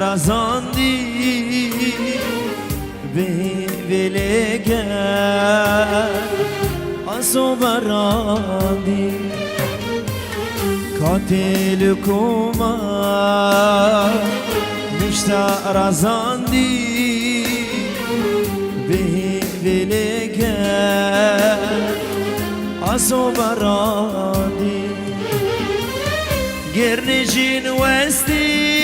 رزاندی به ولگه آسو براندی کاتل کما نشتا رزاندی به ولگه آسو براندی گرنجین وستی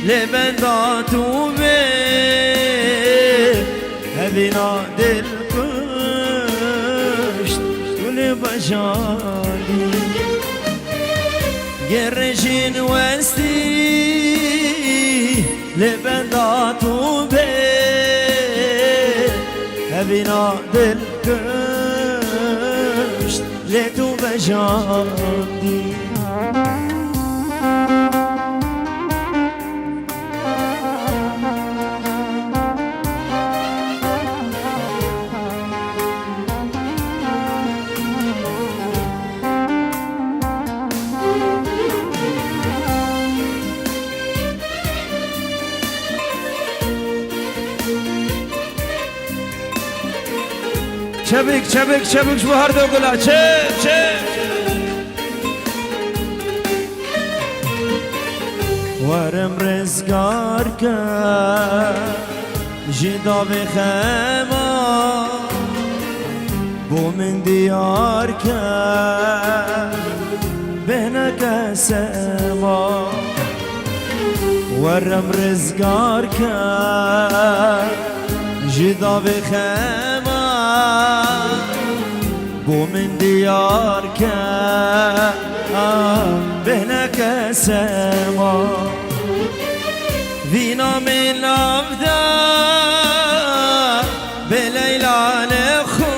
لبنداتو به هبینا دل کشت گل بجالی گرنجین وستی لبنداتو به هبینا دل کشت لتو بجالی çabuk çabuk çabuk şu harda okula çep varım rızgar ke jida ve khema bu min diyar ke bena kasema varım rızgar ke jida ve khema بو من ديار بهناك سما فينا من لفدا بليلى لخو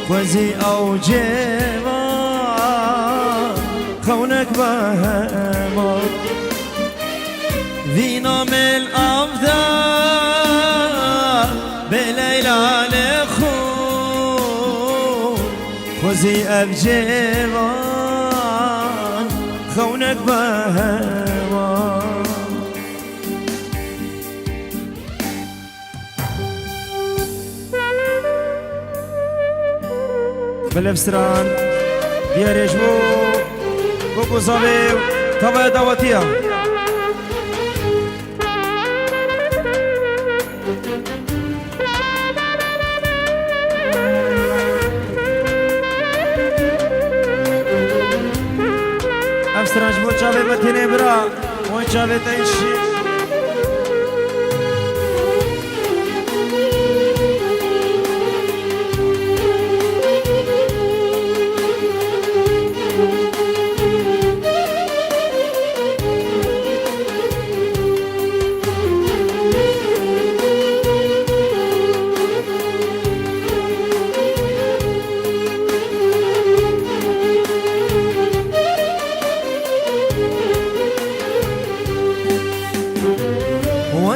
وزي او جيما خونك بهما فينا من لفدا بليلى لخو خوزي أبجيوان خونك بهوان بالفستران دياريش بو صابي طبع دواتيا افسترانش بو چاوه بتینه برا و چاوه تایشی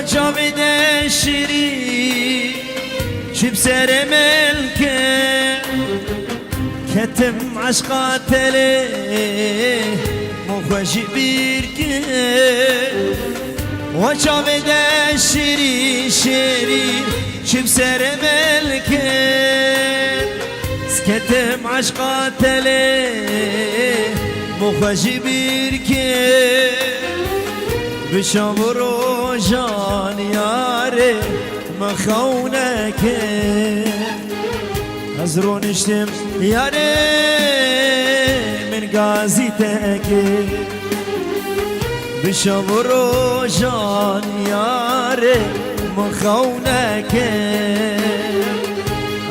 وجابد الشري شب سر ملكه كتم عشقات ليه مخوش بيركه وجابد الشري شب سر ملكه كتم عشقات ليه مخوش بيركه بشامرو جان ياري مخونك هزرون اشتم ياري من قازيتك بشامرو جان ياري مخونك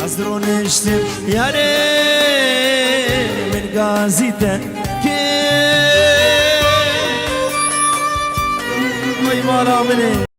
هزرون اشتم ياري من قازيتك مالا مني